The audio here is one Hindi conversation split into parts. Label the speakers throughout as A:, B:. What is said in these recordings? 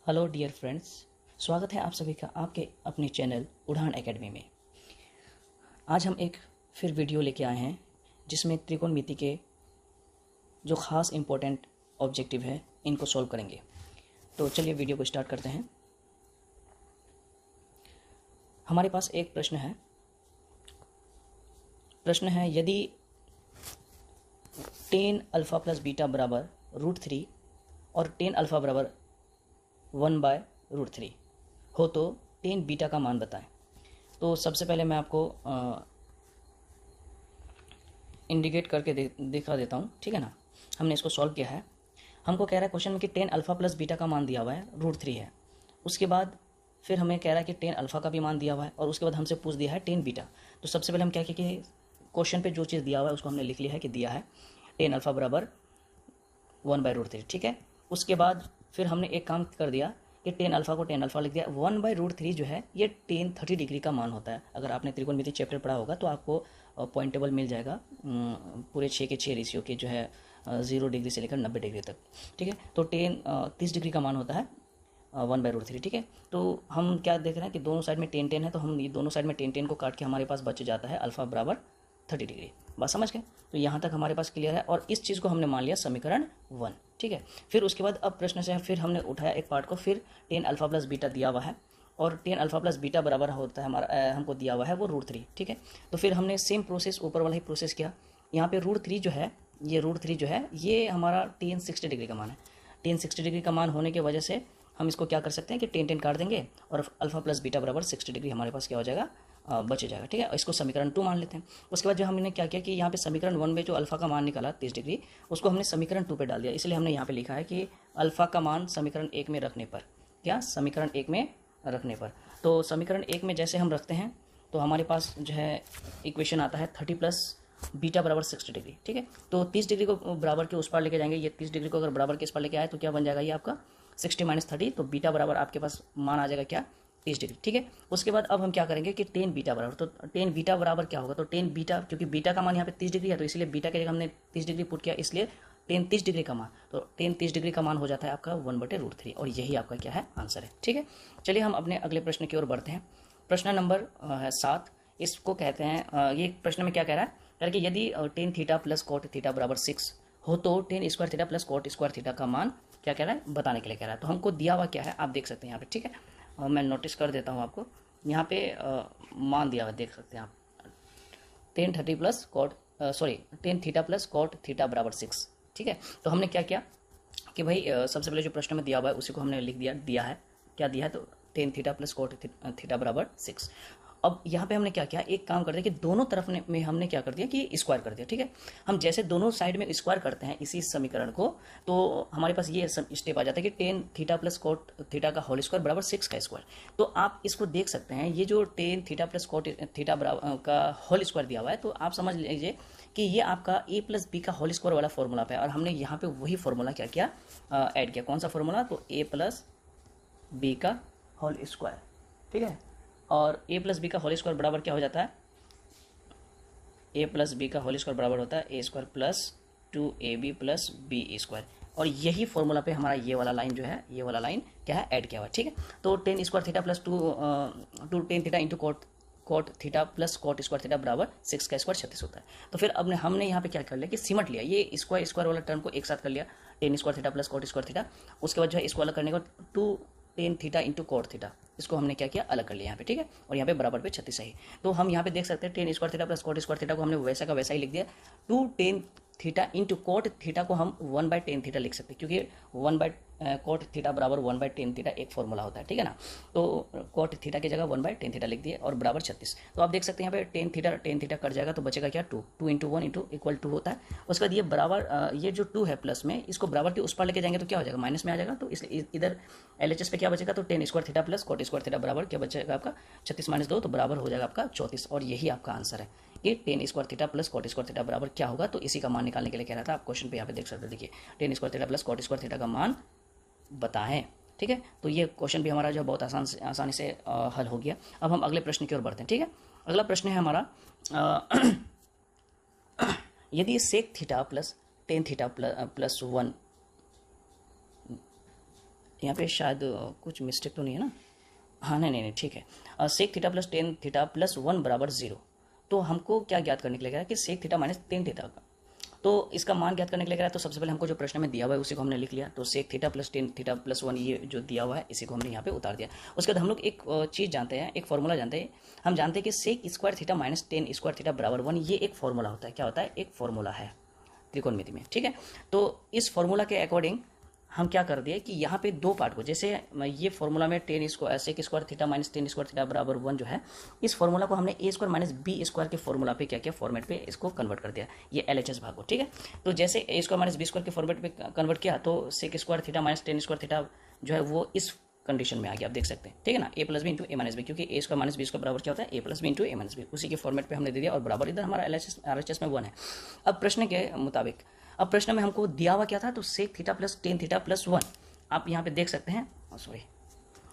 A: हेलो डियर फ्रेंड्स, स्वागत है आप सभी का आपके अपने चैनल उड़ान एकेडमी में। आज हम एक फिर वीडियो लेके आए हैं जिसमें त्रिकोणमिति के जो ख़ास इम्पोर्टेंट ऑब्जेक्टिव है इनको सॉल्व करेंगे। तो चलिए वीडियो को स्टार्ट करते हैं। हमारे पास एक प्रश्न है यदि tan अल्फ़ा प्लस बीटा बराबर √3 और tan अल्फ़ा बराबर 1/√3 हो तो tan बीटा का मान बताएं। तो सबसे पहले मैं आपको इंडिकेट करके दिखा देता हूँ, ठीक है ना। हमने इसको सॉल्व किया है। हमको कह रहा है क्वेश्चन में कि tan अल्फ़ा प्लस बीटा का मान दिया हुआ है √3 है। उसके बाद फिर हमें कह रहा है कि tan अल्फ़ा का भी मान दिया हुआ है और उसके बाद हमसे पूछ दिया है tan बीटा। तो सबसे पहले हम क्या किया कि क्वेश्चन पे जो चीज़ दिया हुआ है उसको हमने लिख लिया है कि दिया है tan अल्फ़ा बराबर 1/√3, ठीक है। उसके बाद फिर हमने एक काम कर दिया कि tan अल्फ़ा को tan अल्फ़ा लिख दिया। 1/√3 जो है ये tan 30 डिग्री का मान होता है। अगर आपने त्रिकोणमिति चैप्टर पढ़ा होगा तो आपको पॉइंट टेबल मिल जाएगा पूरे 6 के 6 रेशियो के जो है 0 डिग्री से लेकर 90 डिग्री तक, ठीक है। तो tan 30 डिग्री का मान होता है 1/√3, ठीक है। तो हम क्या देख रहे हैं कि दोनों साइड में tan है, तो हम ये दोनों साइड में tan को काट के हमारे पास बच जाता है अल्फ़ा बराबर 30 डिग्री। बात समझ गए? तो यहाँ तक हमारे पास क्लियर है और इस चीज़ को हमने मान लिया समीकरण 1, ठीक है। फिर उसके बाद अब प्रश्न से फिर हमने उठाया एक पार्ट को, फिर tan अल्फ़ा प्लस बीटा दिया हुआ है और tan अल्फ़ा प्लस बीटा बराबर होता है हमारा हमको दिया हुआ है वो √3, ठीक है। तो फिर हमने सेम प्रोसेस ऊपर वाला ही प्रोसेस किया। यहाँ पे √3 जो है ये हमारा tan 60 डिग्री का मान है। tan 60 डिग्री का मान होने की वजह से हम इसको क्या कर सकते हैं कि tan काट देंगे और अल्फ़ा प्लस बीटा बराबर 60 डिग्री हमारे पास क्या हो जाएगा, बच जाएगा, ठीक है। इसको समीकरण 2 मान लेते हैं। उसके बाद जो हमने क्या किया कि यहाँ पे समीकरण 1 में जो अल्फ़ा का मान निकाला 30 डिग्री, उसको हमने समीकरण 2 पे डाल दिया। इसलिए हमने यहाँ पे लिखा है कि अल्फ़ा का मान समीकरण 1 में रखने पर, क्या समीकरण 1 में रखने पर, तो समीकरण 1 में जैसे हम रखते हैं तो हमारे पास जो है इक्वेशन आता है 30 प्लस बीटा बराबर 60 डिग्री, ठीक है। तो 30 डिग्री को बराबर के उस पार लेके जाएंगे। ये 30 डिग्री को अगर बराबर के इस पार लेके आए तो क्या बन जाएगा ये आपका 60 - 30, तो बीटा बराबर आपके पास मान आ जाएगा क्या 30 डिग्री, ठीक है। उसके बाद अब हम क्या करेंगे कि tan बीटा बराबर, तो tan बीटा बराबर क्या होगा, तो tan बीटा, क्योंकि बीटा का मान यहाँ पे 30 डिग्री है तो इसलिए बीटा की जगह हमने 30 डिग्री पुट किया, इसलिए tan 30 डिग्री का मान, तो tan 30 डिग्री का मान हो जाता है आपका 1/√3 और यही आपका क्या है आंसर है, ठीक है। चलिए हम अपने अगले प्रश्न की ओर बढ़ते हैं। प्रश्न नंबर 7, इसको कहते हैं ये प्रश्न में क्या कह रहा है कि यदि tan theta plus cot theta बराबर 6 हो तो tan square theta plus cot square theta का मान क्या कह रहा है बताने के लिए कह रहा है। तो हमको दिया हुआ क्या है आप देख सकते हैं यहाँ पे, ठीक है। मैं नोटिस कर देता हूँ आपको, यहाँ पे मान दिया हुआ देख सकते हैं आप, tan theta plus cot theta बराबर 6, ठीक है। तो हमने क्या किया कि भाई सबसे पहले जो प्रश्न में दिया हुआ है उसी को हमने लिख दिया है, क्या दिया है, तो tan theta plus cot theta बराबर 6। अब यहाँ पे हमने क्या किया, एक काम कर दिया कि दोनों तरफ में हमने क्या कर दिया कि स्क्वायर कर दिया, ठीक है। हम जैसे दोनों साइड में स्क्वायर करते हैं इसी समीकरण को, तो हमारे पास ये स्टेप आ जाता है कि tan theta plus cot theta का होल स्क्वायर बराबर 6 का स्क्वायर। तो आप इसको देख सकते हैं, ये जो tan theta plus cot theta बराबर का होल स्क्वायर दिया हुआ है, तो आप समझ लीजिए कि ये आपका a प्लस बी का होल स्क्वायर वाला फॉर्मूला पे है और हमने यहाँ पे वही फॉर्मूला क्या किया, ऐड किया। कौन सा फॉर्मूला, तो a प्लस बी का होल स्क्वायर, ठीक है। और a प्लस बी का होल स्क्वायर बराबर क्या हो जाता है, a प्लस बी का होल स्क्वायर बराबर होता है a square plus 2ab plus B square. और यही फॉर्मूला पे हमारा ये वाला लाइन जो है, ये वाला लाइन क्या है, ऐड किया हुआ है, ठीक है। तो tan square theta plus 2 tan theta into cot theta plus cot square theta बराबर 6 का स्क्वायर 36 होता है। तो फिर अब हमने यहाँ पे क्या कर लिया कि सिमट लिया, ये स्क्वायर वाला टर्म को एक साथ कर लिया, tan square theta plus cot square theta. उसके बाद जो है इसको अलग करने के बाद 2 tan theta into cot theta, इसको हमने क्या किया अलग कर लिया यहाँ पे, ठीक है। और यहाँ पे बराबर पे 36 है। तो हम यहाँ पे देख सकते हैं tan square theta plus cot square theta को हमने वैसा का वैसा ही लिख दिया। 2 tan theta into cot theta को हम 1/tan थीटा लिख सकते हैं, क्योंकि 1/cot थीटा बराबर 1/tan थीटा एक फॉर्मूला होता है, ठीक है ना। तो कॉट थीटा की जगह 1/tan थीटा लिख दिए और बराबर 36। तो आप देख सकते हैं यहाँ पे tan थीटा कट जाएगा तो बचेगा क्या 2 इंटू 1 इंटू इक्वल 2 होता है। उसके बाद ये बराबर ये जो 2 है प्लस में, इसको बराबर के उस पर लेके जाएंगे तो क्या हो जाएगा, माइनस में आ जाएगा। तो इसलिए इधर LHS पे क्या बचेगा, तो tan square theta plus cot square theta बराबर क्या बचेगा आपका 36 - 2, तो बराबर हो जाएगा आपका 34। और यही आपका आंसर है कि tan square theta plus cot square theta बराबर क्या होगा। तो इसी का मान निकालने के लिए कह रहा था। आप क्वेश्चन पे यहाँ पे देख सकते हैं, देखिए tan square theta plus cot square theta का मान बताएं, ठीक है। तो ये क्वेश्चन भी हमारा जो बहुत आसानी से हल हो गया। अब हम अगले प्रश्न की ओर बढ़ते हैं, ठीक है। अगला प्रश्न है हमारा यदि sec theta plus tan theta plus 1 यहाँ पे शायद कुछ मिस्टेक तो नहीं है ना? हाँ, नहीं नहीं नहीं, ठीक है। Sec theta plus tan theta plus one बराबर 0। तो हमको क्या ज्ञात करने के लिए कह रहा है कि sec theta minus tan theta का, तो इसका मान ज्ञात करने के लिए कह रहा है। तो सबसे पहले हमको जो प्रश्न में दिया हुआ है उसी को हमने लिख लिया। तो sec theta plus tan theta plus one ये जो दिया हुआ है इसी को हमने यहाँ पे उतार दिया। उसके बाद हम लोग एक चीज़ जानते हैं, एक फॉर्मूला जानते हैं। हम जानते हैं कि sec square theta minus tan square theta बराबर 1, ये एक फॉर्मूला होता है। क्या होता है? एक फॉर्मूला है त्रिकोणमिति में, ठीक है। तो इस फॉर्मूला के अकॉर्डिंग हम क्या कर दिए कि यहाँ पे दो पार्ट को, जैसे ये फॉर्मूला में tan square sec square theta minus tan square theta बराबर 1 जो है, इस फॉर्मूला को हमने A square minus B square के फॉर्मूला पे क्या किया, फॉर्मेट पे इसको कन्वर्ट कर दिया, ये LHS भाग को, ठीक है। तो जैसे A square minus B square के फॉर्मेट पे कन्वर्ट किया तो sec square theta minus tan square theta जो है वो इस कंडीशन में आ गया, आप देख सकते हैं, ठीक है ना। ए प्लस बी इंटू ए माइनस बी, क्योंकि ए स्क्वायर माइनस बी स्क्वायर बराबर क्या होता है, A plus B into A minus B, उसी के फॉर्मेट पे हमने दे दिया और बराबर इधर हमारा RHS में 1 है। अब प्रश्न के मुताबिक, अब प्रश्न में हमको दिया हुआ क्या था, तो sec theta plus tan theta plus 1, आप यहाँ पे देख सकते हैं, सॉरी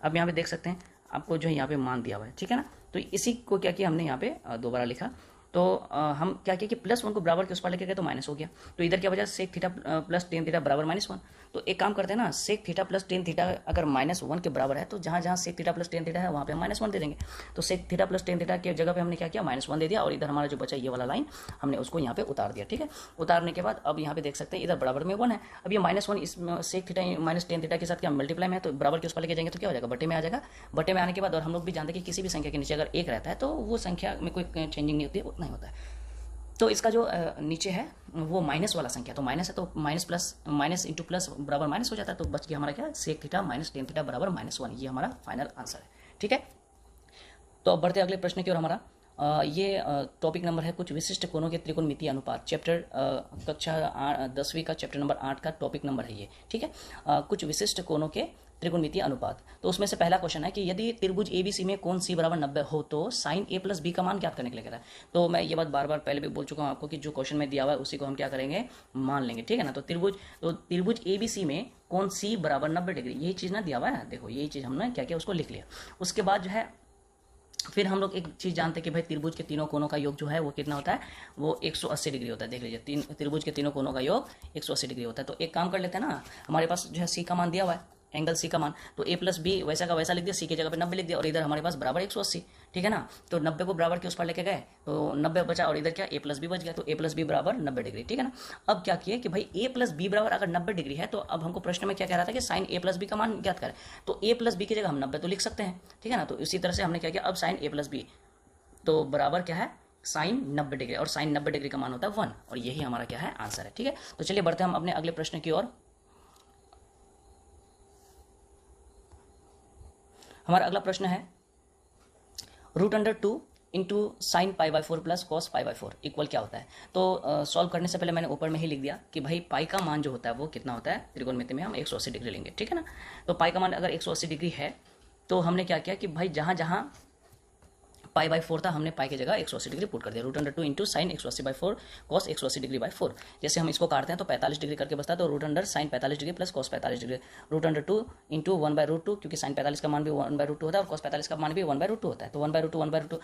A: अब यहाँ पे देख सकते हैं आपको जो है यहाँ पे मान दिया हुआ है, ठीक है ना। तो इसी को क्या किया हमने यहाँ पे दोबारा लिखा। तो हम क्या किया कि प्लस 1 को बराबर के उस पर लेके गए तो माइनस हो गया। तो इधर क्या वजह, sec theta plus tan theta बराबर -1। तो एक काम करते हैं ना, sec theta plus tan theta अगर -1 के बराबर है तो जहाँ जहाँ sec theta plus tan theta है वहाँ पे -1 दे देंगे। तो sec theta plus tan theta के जगह पे हमने क्या किया, -1 दे दिया और इधर हमारा जो बचा ये वाला लाइन हमने उसको यहाँ पे उतार दिया, ठीक है। उतारने के बाद अब यहाँ पे देख सकते हैं इधर बराबर में 1 है। अब ये -1 इस sec theta minus tan theta के साथ क्या मल्टीप्लाई में है, तो बराबर के उस पर लेके जाएंगे तो क्या हो जाएगा, बटे में आ जाएगा। बटे में आने के बाद और हम लोग भी जानते हैं कि किसी भी संख्या के नीचे अगर 1 रहता है तो वो संख्या में कोई चेंजिंग नहीं होती है, उतना ही होता है। तो इसका जो नीचे है वो माइनस वाला संख्या, तो माइनस है तो minus plus minus into plus बराबर माइनस हो जाता है। तो बच गया हमारा क्या, sec theta minus tan theta बराबर -1, ये हमारा फाइनल आंसर है, ठीक है। तो अब बढ़ते अगले प्रश्न की ओर। हमारा ये टॉपिक नंबर है कुछ विशिष्ट कोणों के त्रिकोणमितीय अनुपात, चैप्टर कक्षा 10वीं का चैप्टर नंबर 8 का टॉपिक नंबर है ये, ठीक है। कुछ विशिष्ट कोणों के त्रिकोणमितीय अनुपात। तो उसमें से पहला क्वेश्चन है कि यदि त्रिभुज ABC में कोण C बराबर 90 हो तो साइन A प्लस B का मान ज्ञात करने के लिए कह रहा है। तो मैं ये बात बार बार पहले भी बोल चुका हूँ आपको कि जो क्वेश्चन में दिया हुआ है उसी को हम क्या करेंगे, मान लेंगे, ठीक है ना। तो त्रिभुज ABC में कोण C बराबर 90 डिग्री, यही चीज़ ना दिया हुआ है, देखो यही चीज़ हमने क्या किया, उसको लिख लिया। उसके बाद जो है फिर हम लोग एक चीज़ जानते हैं कि भाई त्रिभुज के तीनों कोणों का योग जो है वो कितना होता है, वो 180 डिग्री होता है। देख लीजिए, त्रिभुज के तीनों कोणों का योग 180 डिग्री होता है। तो एक काम कर लेते हैं ना, हमारे पास जो है C का मान दिया हुआ है, एंगल C का मान, तो A प्लस बी वैसा का वैसा लिख दिया, C की जगह पे 90 लिख दिया और इधर हमारे पास बराबर 180, ठीक है ना। तो 90 को बराबर के उस पर लेके गए तो 90 बचा और इधर क्या A प्लस बी बच गया, तो A प्लस बी बराबर 90 डिग्री, ठीक है ना। अब क्या किए कि भाई A प्लस बी बराबर अगर 90 डिग्री है तो अब हमको प्रश्न में क्या कह रहा था कि साइन A प्लस बी का मान ज्ञात करें। तो A प्लस बी की जगह हम 90 तो लिख सकते हैं, ठीक है ना। तो इसी तरह से हमने क्या किया, अब साइन A प्लस बी तो बराबर क्या है, साइन 90 डिग्री, और साइन 90 डिग्री का मान होता है 1, और यही हमारा क्या है, आंसर है, ठीक है। तो चलिए बढ़ते हैं हम अपने अगले प्रश्न की ओर। हमारा अगला प्रश्न है √2 into sine π/4 plus cos π/4 equal क्या होता है। तो सॉल्व करने से पहले मैंने ऊपर में ही लिख दिया कि भाई पाई का मान जो होता है वो कितना होता है, त्रिकोणमिति में हम 180 डिग्री लेंगे, ठीक है ना। तो पाई का मान अगर 180 डिग्री है तो हमने क्या किया कि भाई जहाँ जहाँ π/4 था हमने पाई की जगह 180 डिग्री पुट कर दिया। √2 into sign 180/4 cos 180 degree by 4, जैसे हम इसको काटते हैं तो 45 डिग्री करके बचता है। तो √root under sine 45 degree plus cos 45 degree, √2 into 1/√2, क्योंकि साइन 45 का मान भी 1/√2 होता है और कॉस 45 का मान भी 1/√2 होता है। तो 1/√2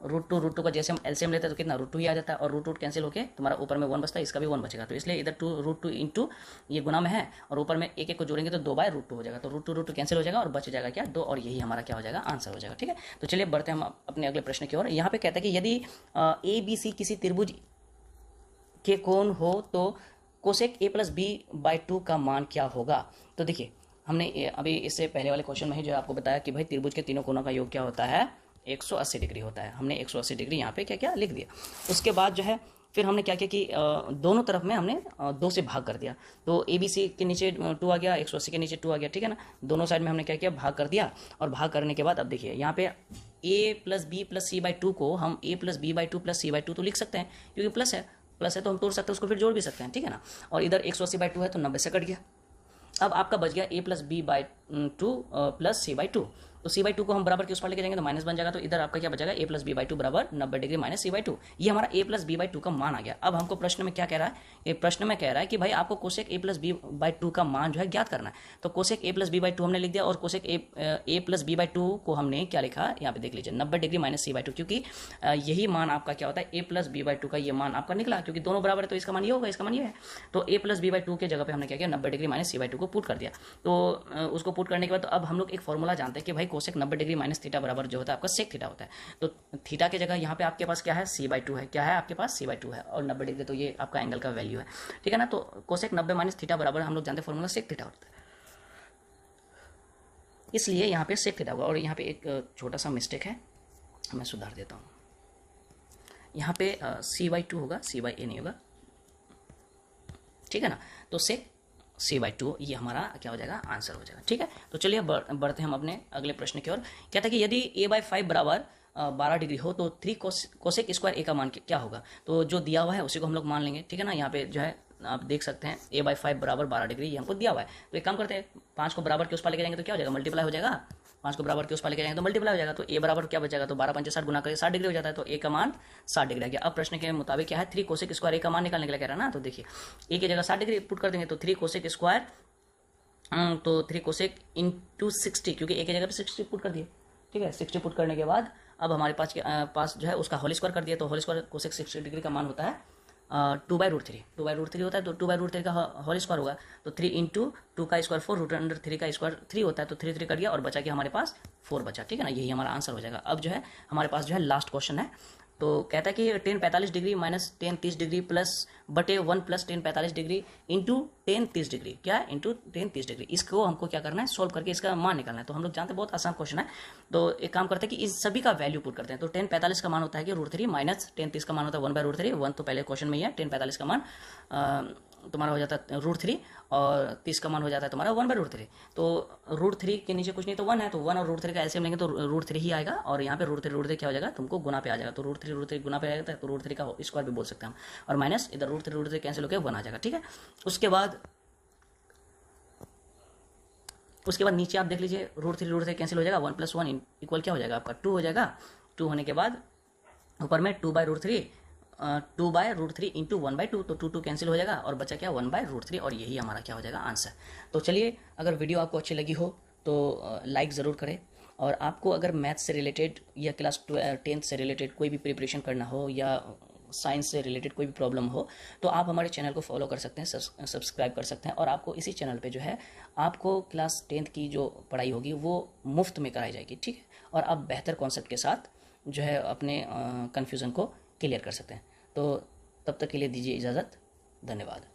A: √2 का जैसे हम एलसीएम लेते हैं तो कितना √2 ही आ जाता है, और √2 कैंसिल होकर तुम्हारा ऊपर में 1 बचता है, इसका भी 1 बचेगा। तो इसलिए इधर √2 इंटू ये गुना में है और ऊपर में एक एक को जोड़ेंगे तो 2/√2 हो जाएगा। तो √2 कैंसिल हो जाएगा और बच जाएगा क्या, 2, और यही हमारा क्या हो जाएगा, आंसर हो जाएगा, ठीक है। तो चलिए बढ़ते हैं हम अपने अगले प्रश्न की ओर। यहाँ पे कहता है कि यदि ABC किसी त्रिभुज के कोण हो तो कोसेक A प्लस B/2 का मान क्या होगा। तो देखिए हमने अभी इससे पहले वाले क्वेश्चन में ही जो आपको बताया कि भाई त्रिभुज के तीनों कोणों का योग क्या होता है, 180 डिग्री होता है। हमने 180 डिग्री यहाँ पे क्या क्या लिख दिया। उसके बाद जो है फिर हमने क्या किया कि दोनों तरफ में हमने 2 से भाग कर दिया। तो ABC के नीचे 2 आ गया, 180 के नीचे 2 आ गया, ठीक है ना। दोनों साइड में हमने क्या किया, भाग कर दिया, और भाग करने के बाद अब देखिए यहाँ पे A plus B plus C/2 को हम A plus B/2 plus C/2 तो लिख सकते हैं, क्योंकि प्लस है तो हम तोड़ सकते हैं, उसको फिर जोड़ भी सकते हैं, ठीक है ना। और इधर 180/2 है तो 90 से कट गया। अब आपका बच गया A plus B/2 plus C/2, तो सी बाई टू को हम बराबर के उस पार लेके जाएंगे तो माइनस बन जाएगा, तो इधर आपका क्या बचेगा, A plus B by two बराबर 90 degree minus C by two. ये हमारा A plus B by two का मान आ गया। अब हमको प्रश्न में क्या कह रहा है, ये प्रश्न में कह रहा है कि भाई आपको cosec A plus B by two का मान जो है ज्ञात करना है। तो cosec A plus B by two हमने लिख दिया, और cosec A plus B by two को हमने क्या लिखा, यहाँ पे देख लीजिए 90 degree minus C by two, क्योंकि यही मान आपका क्या होता है, A plus B by two का ये मान आपका निकला, क्योंकि दोनों बराबर है तो इसका मान ये होगा, इसका मान ये है। तो A plus B by two के जगह पे हमने क्या किया, 90 degree minus C by two को पुट कर दिया। तो उसको पुट करने के बाद तो अब हम लोग एक फॉर्मूला जानते हैं कि भाई कोसेक 90 डिग्री माइनस थीटा बराबर जो होता है आपका सेक थीटा होता है। तो थीटा की जगह यहाँ पे आपके पास क्या है, सी बाई टू है, क्या है आपके पास, सी बाई टू है, और 90 डिग्री तो ये आपका एंगल का वैल्यू है, ठीक है ना। तो कोसेक 90 माइनस थीटा बराबर हम लोग जानते हैं फॉर्मूला सेक थीटा होता है, इसलिए यहाँ पे सेक थीटा होगा। और यहाँ पे एक छोटा सा मिस्टेक है, मैं सुधार देता हूँ। यहाँ पे सी बाई टू होगा, सी बाई ए नहीं होगा, ठीक है ना। तो सेक सी बाई टू ये हमारा क्या हो जाएगा, आंसर हो जाएगा, ठीक है। तो चलिए बढ़ते हैं हम अपने अगले प्रश्न की ओर। कहता है कि यदि ए बाई फाइव बराबर 12 डिग्री हो तो 3 कोसेक स्क्वायर ए का मान क्या होगा। तो जो दिया हुआ है उसी को हम लोग मान लेंगे, ठीक है ना। यहाँ पे जो है आप देख सकते हैं ए बाई फाइव बराबर 12 डिग्री ये हमको दिया हुआ है। तो एक काम करते हैं, 5 को बराबर के उस पार लेके जाएंगे तो क्या हो जाएगा, मल्टीप्लाई हो जाएगा। 5 को बराबर के उस पार लेके जाएंगे तो मल्टीप्लाई हो जाएगा, तो ए बराबर क्या बचेगा, तो 12 पंचे 60 गुना करके 60 डिग्री हो जाता है, तो ए का मान 60 डिग्री आ गया। अब प्रश्न के मुताबिक क्या है, 3 कोसेक स्क्वायर ए का मान निकालने के लिए कह रहा है ना। तो देखिए ए की जगह 60 डिग्री पुट कर देंगे, तो 3 कोसेक स्क्वायर, तो 3 कोसेक इंटू 60, क्योंकि ए की जगह पे 60 पुट कर दिए, ठीक है। 60 पुट करने के बाद अब हमारे पास जो है उसका होल स्क्वायर कर दिया, तो होल स्क्वायर कोसेक 60 डिग्री का मान होता है 2 बाई रूट थ्री होता है, तो 2 बाई रूट थ्री का होल स्क्वायर होगा, तो 3 इंटू 2 का स्क्वायर 4, रूट अंडर 3 का स्क्वायर 3 होता है, तो 3 कर दिया और बचा कि हमारे पास 4 बचा, ठीक है ना। यही हमारा आंसर हो जाएगा। अब जो है हमारे पास जो है लास्ट क्वेश्चन है, तो कहता है कि 10 45 डिग्री माइनस 10 30 डिग्री प्लस बटे 1 प्लस 10 45 डिग्री इंटू 10 30 डिग्री, क्या है, इंटू 10 30 डिग्री। इसको हमको क्या करना है, सोल्व करके इसका मान निकालना है। तो हम लोग जानते हैं बहुत आसान क्वेश्चन है, तो एक काम करते हैं कि इस सभी का वैल्यू पुट करते हैं। तो 10 45 का मान होता है कि रूट थ्री, माइनस 10 30 का मान होता है 1 बाई रूट थ्री। 1 तो पहले क्वेश्चन में ही है, 10 45 का मान तुम्हारा हो जाता है रूट थ्री, और 30 का मान हो जाता है तुम्हारा 1 बाई रूट थ्री। तो रूट थ्री के नीचे कुछ नहीं तो 1 है, तो 1 और रूट थ्री का एलसीएम लेंगे तो रूट थ्री ही आएगा, और यहाँ पे रूट थ्री क्या हो जाएगा, तुमको गुना पे आ जाएगा, तो रूट थ्री गुना पे आएगा, तो रूट थ्री का स्क्वायर भी बोल सकते हैं हम, और माइनस इधर रूट थ्री कैंसिल होकर 1 आ जाएगा, ठीक है। उसके बाद नीचे आप देख लीजिए, रूट थ्री कैंसिल हो जाएगा, 1 + 1 इक्वल क्या हो जाएगा आपका 2 हो जाएगा। 2 होने के बाद ऊपर में 2 by root three into 1 by 2, तो 2 कैंसिल हो जाएगा और बचा क्या 1 बाई रूट थ्री, और यही हमारा क्या हो जाएगा आंसर। तो चलिए, अगर वीडियो आपको अच्छी लगी हो तो लाइक ज़रूर करें, और आपको अगर मैथ्स से रिलेटेड या क्लास 10th से रिलेटेड कोई भी प्रिपरेशन करना हो या साइंस से रिलेटेड कोई भी प्रॉब्लम हो तो आप हमारे चैनल को फॉलो कर सकते हैं, सब्सक्राइब कर सकते हैं। और आपको इसी चैनल पे जो है आपको क्लास 10th की जो पढ़ाई होगी वो मुफ्त में कराई जाएगी, ठीक है। और आप बेहतर कॉन्सेप्ट के साथ जो है अपने कन्फ्यूज़न को क्लियर कर सकते हैं। तो तब तक के लिए दीजिए इजाज़त, धन्यवाद।